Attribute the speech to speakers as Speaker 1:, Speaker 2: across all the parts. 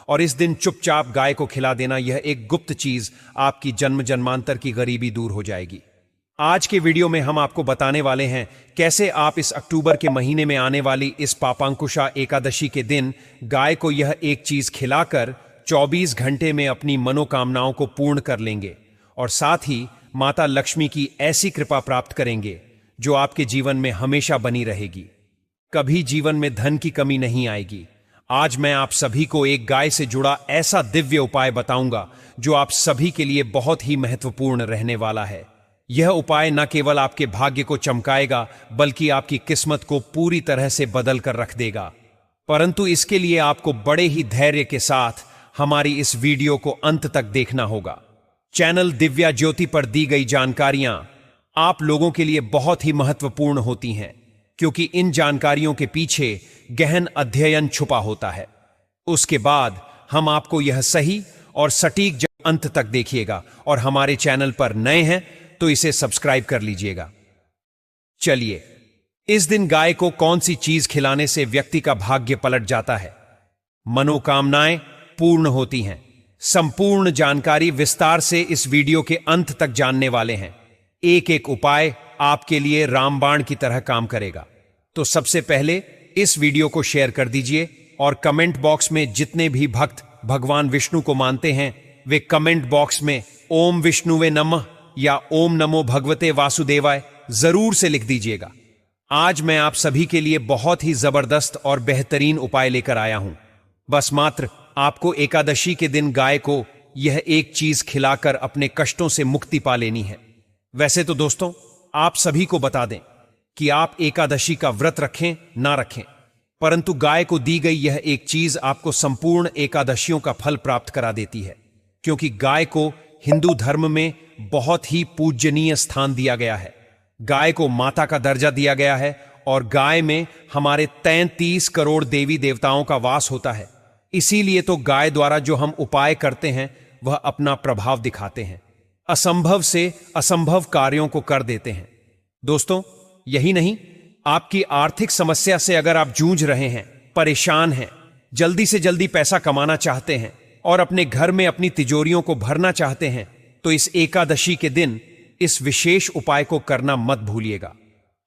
Speaker 1: और इस दिन चुपचाप गाय को खिला देना, यह एक गुप्त चीज आपकी जन्म जन्मांतर की गरीबी दूर हो जाएगी। आज के वीडियो में हम आपको बताने वाले हैं कैसे आप इस अक्टूबर के महीने में आने वाली इस पापांकुशा एकादशी के दिन गाय को यह एक चीज खिलाकर 24 घंटे में अपनी मनोकामनाओं को पूर्ण कर लेंगे और साथ ही माता लक्ष्मी की ऐसी कृपा प्राप्त करेंगे जो आपके जीवन में हमेशा बनी रहेगी। कभी जीवन में धन की कमी नहीं आएगी। आज मैं आप सभी को एक गाय से जुड़ा ऐसा दिव्य उपाय बताऊंगा जो आप सभी के लिए बहुत ही महत्वपूर्ण रहने वाला है। यह उपाय न केवल आपके भाग्य को चमकाएगा बल्कि आपकी किस्मत को पूरी तरह से बदल कर रख देगा। परंतु इसके लिए आपको बड़े ही धैर्य के साथ हमारी इस वीडियो को अंत तक देखना होगा। चैनल दिव्या ज्योति पर दी गई जानकारियां आप लोगों के लिए बहुत ही महत्वपूर्ण होती हैं, क्योंकि इन जानकारियों के पीछे गहन अध्ययन छुपा होता है। उसके बाद हम आपको यह सही और सटीक अंत तक देखिएगा और हमारे चैनल पर नए हैं तो इसे सब्सक्राइब कर लीजिएगा। चलिए, इस दिन गाय को कौन सी चीज खिलाने से व्यक्ति का भाग्य पलट जाता है, मनोकामनाएं पूर्ण होती हैं। संपूर्ण जानकारी विस्तार से इस वीडियो के अंत तक जानने वाले हैं। एक एक उपाय आपके लिए रामबाण की तरह काम करेगा। तो सबसे पहले इस वीडियो को शेयर कर दीजिए और कमेंट बॉक्स में जितने भी भक्त भगवान विष्णु को मानते हैं वे कमेंट बॉक्स में ओम विष्णुवे नमः या ओम नमो भगवते वासुदेवाय जरूर से लिख दीजिएगा। आज मैं आप सभी के लिए बहुत ही जबरदस्त और बेहतरीन उपाय लेकर आया हूं। बस मात्र आपको एकादशी के दिन गाय को यह एक चीज खिलाकर अपने कष्टों से मुक्ति पा लेनी है। वैसे तो दोस्तों, आप सभी को बता दें कि आप एकादशी का व्रत रखें ना रखें, परंतु गाय को दी गई यह एक चीज आपको संपूर्ण एकादशियों का फल प्राप्त करा देती है, क्योंकि गाय को हिंदू धर्म में बहुत ही पूजनीय स्थान दिया गया है। गाय को माता का दर्जा दिया गया है और गाय में हमारे 33 करोड़ देवी देवताओं का वास होता है। इसीलिए तो गाय द्वारा जो हम उपाय करते हैं वह अपना प्रभाव दिखाते हैं, असंभव से असंभव कार्यों को कर देते हैं। दोस्तों, यही नहीं, आपकी आर्थिक समस्या से अगर आप जूझ रहे हैं, परेशान हैं, जल्दी से जल्दी पैसा कमाना चाहते हैं और अपने घर में अपनी तिजोरियों को भरना चाहते हैं, तो इस एकादशी के दिन इस विशेष उपाय को करना मत भूलिएगा।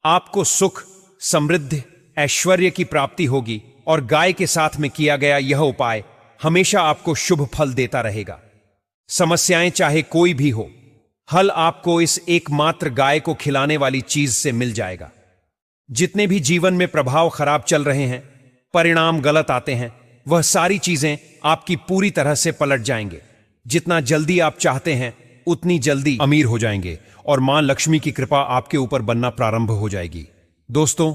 Speaker 1: आपको सुख, समृद्धि, ऐश्वर्य की प्राप्ति होगी और गाय के साथ में किया गया यह उपाय हमेशा आपको शुभ फल देता रहेगा। समस्याएं चाहे कोई भी हो, हल आपको इस एकमात्र गाय को खिलाने वाली चीज से मिल जाएगा। जितने भी जीवन में प्रभाव खराब चल रहे हैं, परिणाम गलत आते हैं, वह सारी चीजें आपकी पूरी तरह से पलट जाएंगे। जितना जल्दी आप चाहते हैं उतनी जल्दी अमीर हो जाएंगे और मां लक्ष्मी की कृपा आपके ऊपर बनना प्रारंभ हो जाएगी। दोस्तों,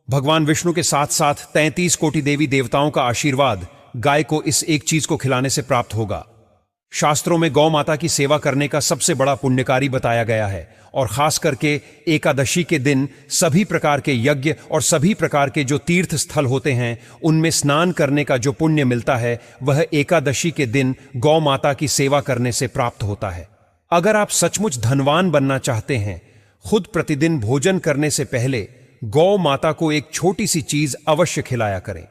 Speaker 1: भगवान विष्णु के साथ साथ 33 कोटि देवी देवताओं का आशीर्वाद गाय को इस एक चीज को खिलाने से प्राप्त होगा। शास्त्रों में गौ माता की सेवा करने का सबसे बड़ा पुण्यकारी बताया गया है और खास करके एकादशी के दिन सभी प्रकार के यज्ञ और सभी प्रकार के जो तीर्थ स्थल होते हैं उनमें स्नान करने का जो पुण्य मिलता है वह एकादशी के दिन गौ माता की सेवा करने से प्राप्त होता है। अगर आप सचमुच धनवान बनना चाहते हैं, खुद प्रतिदिन भोजन करने से पहले गौ माता को एक छोटी सी चीज अवश्य खिलाया करें।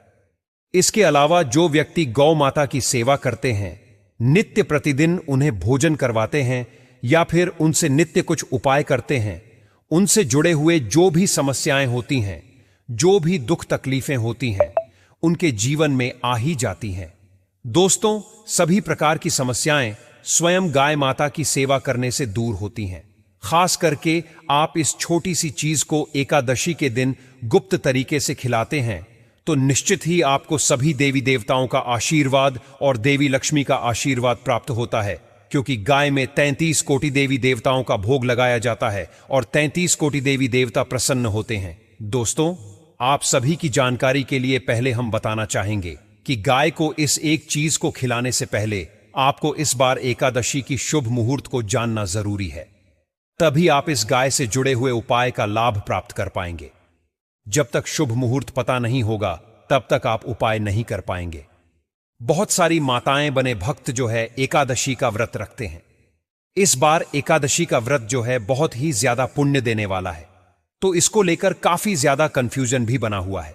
Speaker 1: इसके अलावा जो व्यक्ति गौ माता की सेवा करते हैं, नित्य प्रतिदिन उन्हें भोजन करवाते हैं या फिर उनसे नित्य कुछ उपाय करते हैं, उनसे जुड़े हुए जो भी समस्याएं होती हैं, जो भी दुख तकलीफें होती हैं, उनके जीवन में आ ही जाती हैं। दोस्तों, सभी प्रकार की समस्याएं स्वयं गाय माता की सेवा करने से दूर होती हैं। खास करके आप इस छोटी सी चीज को एकादशी के दिन गुप्त तरीके से खिलाते हैं तो निश्चित ही आपको सभी देवी देवताओं का आशीर्वाद और देवी लक्ष्मी का आशीर्वाद प्राप्त होता है, क्योंकि गाय में 33 कोटि देवी देवताओं का भोग लगाया जाता है और 33 कोटि देवी देवता प्रसन्न होते हैं। दोस्तों, आप सभी की जानकारी के लिए पहले हम बताना चाहेंगे कि गाय को इस एक चीज को खिलाने से पहले आपको इस बार एकादशी की शुभ मुहूर्त को जानना जरूरी है। तभी आप इस गाय से जुड़े हुए उपाय का लाभ प्राप्त कर पाएंगे। जब तक शुभ मुहूर्त पता नहीं होगा तब तक आप उपाय नहीं कर पाएंगे। बहुत सारी माताएं बने भक्त जो है एकादशी का व्रत रखते हैं। इस बार एकादशी का व्रत जो है बहुत ही ज्यादा पुण्य देने वाला है, तो इसको लेकर काफी ज्यादा कंफ्यूजन भी बना हुआ है।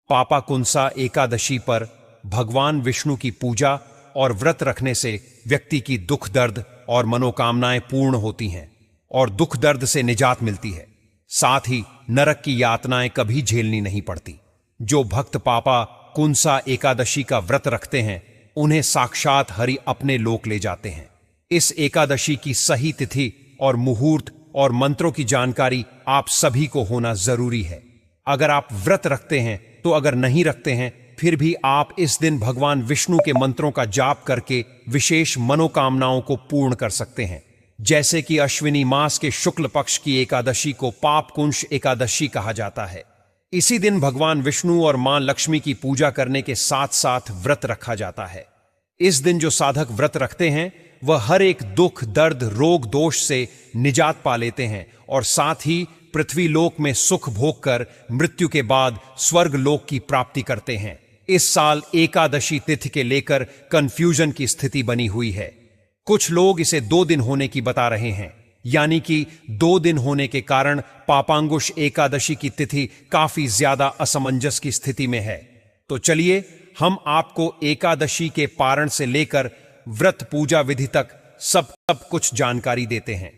Speaker 1: पापाकुंसा एकादशी पर भगवान विष्णु की पूजा और व्रत रखने से व्यक्ति की दुख दर्द और मनोकामनाएं पूर्ण होती हैं और दुख दर्द से निजात मिलती है। साथ ही नरक की यातनाएं कभी झेलनी नहीं पड़ती। जो भक्त पापा कुंसा एकादशी का व्रत रखते हैं उन्हें साक्षात हरि अपने लोक ले जाते हैं। इस एकादशी की सही तिथि और मुहूर्त और मंत्रों की जानकारी आप सभी को होना जरूरी है। अगर आप व्रत रखते हैं तो, अगर नहीं रखते हैं फिर भी आप इस दिन भगवान विष्णु के मंत्रों का जाप करके विशेष मनोकामनाओं को पूर्ण कर सकते हैं। जैसे कि अश्विनी मास के शुक्ल पक्ष की एकादशी को पापकुंश एकादशी कहा जाता है। इसी दिन भगवान विष्णु और मां लक्ष्मी की पूजा करने के साथ साथ व्रत रखा जाता है। इस दिन जो साधक व्रत रखते हैं वह हर एक दुख दर्द रोग दोष से निजात पा लेते हैं और साथ ही पृथ्वी लोक में सुख भोग कर मृत्यु के बाद स्वर्ग लोक की प्राप्ति करते हैं। इस साल एकादशी तिथि के लेकर कंफ्यूजन की स्थिति बनी हुई है। कुछ लोग इसे 2 दिन होने की बता रहे हैं, यानी कि 2 दिन होने के कारण पापांगुश एकादशी की तिथि काफी ज्यादा असमंजस की स्थिति में है। तो चलिए हम आपको एकादशी के पारण से लेकर व्रत पूजा विधि तक सब कुछ जानकारी देते हैं।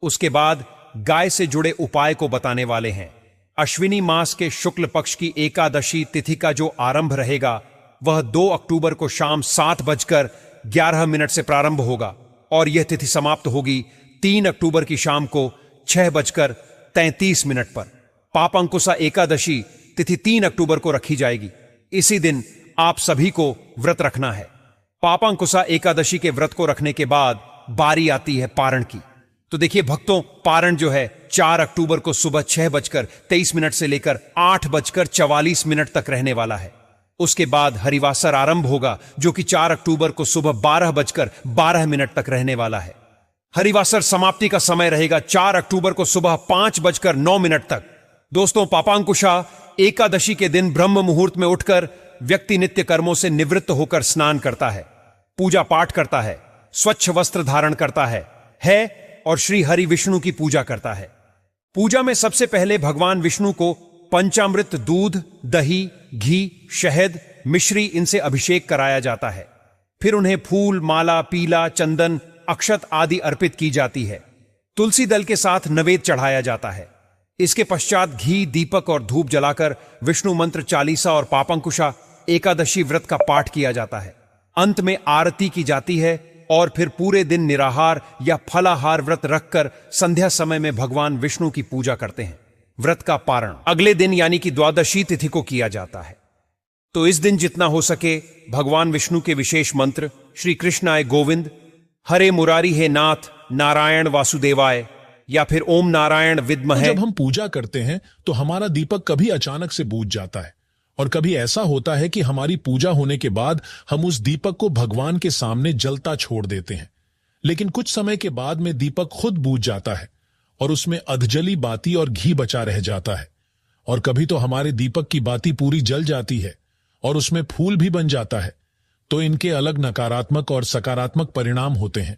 Speaker 1: उसके बाद गाय से जुड़े उपाय को बताने वाले हैं। अश्विनी मास के शुक्ल पक्ष की एकादशी तिथि का जो आरंभ रहेगा वह 2 अक्टूबर को शाम 7:11 से प्रारंभ होगा और यह तिथि समाप्त होगी 3 अक्टूबर की शाम को 6:33 पर। पापांकुशा एकादशी तिथि 3 अक्टूबर को रखी जाएगी। इसी दिन आप सभी को व्रत रखना है। पापांकुशा एकादशी के व्रत को रखने के बाद बारी आती है पारण की। तो देखिए भक्तों, पारण जो है 4 अक्टूबर को सुबह 6:23 से लेकर 8:44 तक रहने वाला है। उसके बाद हरिवासर आरंभ होगा जो कि 4 अक्टूबर को सुबह 12:12 तक रहने वाला है। हरिवासर समाप्ति का समय रहेगा 4 अक्टूबर को सुबह 5:09 तक। दोस्तों, पापांकुशा एकादशी के दिन ब्रह्म मुहूर्त में उठकर व्यक्ति नित्य कर्मों से निवृत्त होकर स्नान करता है, पूजा पाठ करता है, स्वच्छ वस्त्र धारण करता है और श्री हरि विष्णु की पूजा करता है। पूजा में सबसे पहले भगवान विष्णु को पंचामृत दूध, दही, घी, शहद, मिश्री इनसे अभिषेक कराया जाता है। फिर उन्हें फूल, माला, पीला, चंदन, अक्षत आदि अर्पित की जाती है। तुलसी दल के साथ नवेद चढ़ाया जाता है। इसके पश्चात घी, दीपक और धूप जलाकर विष्णु मंत्र चालीसा और पापांकुशा एकादशी व्रत का पाठ किया जाता है। अंत में आरती की जाती है और फिर पूरे दिन निराहार या फलाहार व्रत रखकर संध्या समय में भगवान विष्णु की पूजा करते हैं। व्रत का पारण अगले दिन यानी कि द्वादशी तिथि को किया जाता है। तो इस दिन जितना हो सके भगवान विष्णु के विशेष मंत्र श्री कृष्णाय गोविंद, हरे मुरारी हे नाथ, नारायण वासुदेवाय या फिर ओम नारायण विद्महे।
Speaker 2: जब हम पूजा करते हैं तो हमारा दीपक कभी अचानक से बुझ जाता है और कभी ऐसा होता है कि हमारी पूजा होने के बाद हम उस दीपक को भगवान के सामने जलता छोड़ देते हैं। लेकिन कुछ समय के बाद में दीपक खुद बुझ जाता है और उसमें अधजली बाती और घी बचा रह जाता है। और कभी तो हमारे दीपक की बाती पूरी जल जाती है और उसमें फूल भी बन जाता है। तो इनके अलग नकारात्मक और सकारात्मक परिणाम होते हैं।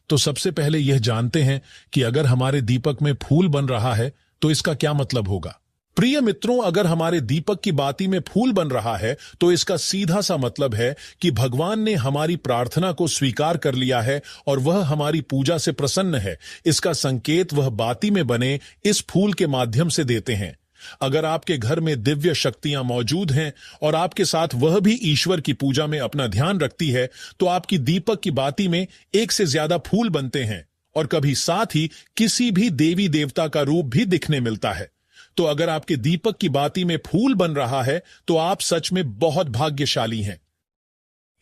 Speaker 2: तो सबसे पहले यह जानते हैं कि अगर हमारे दीपक में फूल बन रहा है तो इसका क्या मतलब होगा। प्रिय मित्रों, अगर हमारे दीपक की बाती में फूल बन रहा है तो इसका सीधा सा मतलब है कि भगवान ने हमारी प्रार्थना को स्वीकार कर लिया है और वह हमारी पूजा से प्रसन्न है। इसका संकेत वह बाती में बने इस फूल के माध्यम से देते हैं। अगर आपके घर में दिव्य शक्तियां मौजूद हैं और आपके साथ वह भी ईश्वर की पूजा में अपना ध्यान रखती है तो आपकी दीपक की बाती में एक से ज्यादा फूल बनते हैं और कभी साथ ही किसी भी देवी देवता का रूप भी दिखने मिलता है। तो अगर आपके दीपक की बाती में फूल बन रहा है तो आप सच में बहुत भाग्यशाली हैं।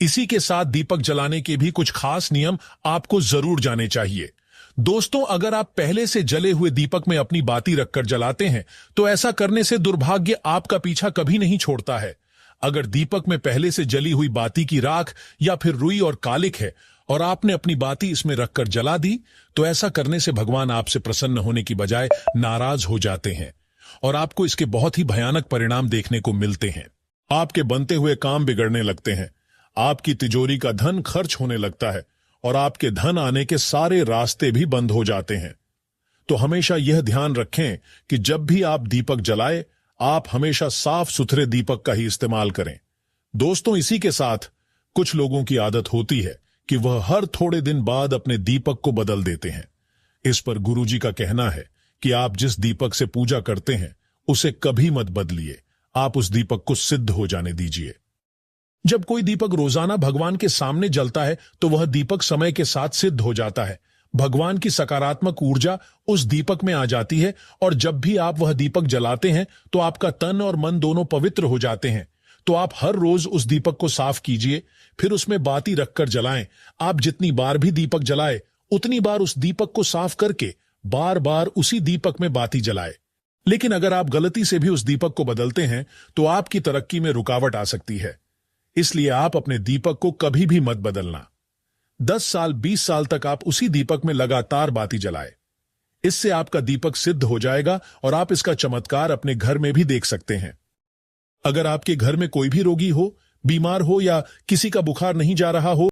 Speaker 2: इसी के साथ दीपक जलाने के भी कुछ खास नियम आपको जरूर जाने चाहिए। दोस्तों, अगर आप पहले से जले हुए दीपक में अपनी बाती रखकर जलाते हैं तो ऐसा करने से दुर्भाग्य आपका पीछा कभी नहीं छोड़ता है। अगर दीपक में पहले से जली हुई बाती की राख या फिर रुई और कालिक है और आपने अपनी बाती इसमें रखकर जला दी तो ऐसा करने से भगवान आपसे प्रसन्न होने की बजाय नाराज हो जाते हैं और आपको इसके बहुत ही भयानक परिणाम देखने को मिलते हैं। आपके बनते हुए काम बिगड़ने लगते हैं, आपकी तिजोरी का धन खर्च होने लगता है और आपके धन आने के सारे रास्ते भी बंद हो जाते हैं। तो हमेशा यह ध्यान रखें कि जब भी आप दीपक जलाएं, आप हमेशा साफ सुथरे दीपक का ही इस्तेमाल करें। दोस्तों, इसी के साथ कुछ लोगों की आदत होती है कि वह हर थोड़े दिन बाद अपने दीपक को बदल देते हैं। इस पर गुरुजी का कहना है कि आप जिस दीपक से पूजा करते हैं उसे कभी मत बदलिए, आप उस दीपक को सिद्ध हो जाने दीजिए। जब कोई दीपक रोजाना भगवान के सामने जलता है तो वह दीपक समय के साथ सिद्ध हो जाता है। भगवान की सकारात्मक ऊर्जा उस दीपक में आ जाती है और जब भी आप वह दीपक जलाते हैं तो आपका तन और मन दोनों पवित्र हो जाते हैं। तो आप हर रोज उस दीपक को साफ कीजिए, फिर उसमें बाती रखकर जलाएं। आप जितनी बार भी दीपक जलाए उतनी बार उस दीपक को साफ करके बार बार उसी दीपक में बाती जलाए। लेकिन अगर आप गलती से भी उस दीपक को बदलते हैं तो आपकी तरक्की में रुकावट आ सकती है। इसलिए आप अपने दीपक को कभी भी मत बदलना। 10 साल 20 साल तक आप उसी दीपक में लगातार बाती जलाए। इससे आपका दीपक सिद्ध हो जाएगा और आप इसका चमत्कार अपने घर में भी देख सकते हैं। अगर आपके घर में कोई भी रोगी हो, बीमार हो या किसी का बुखार नहीं जा रहा हो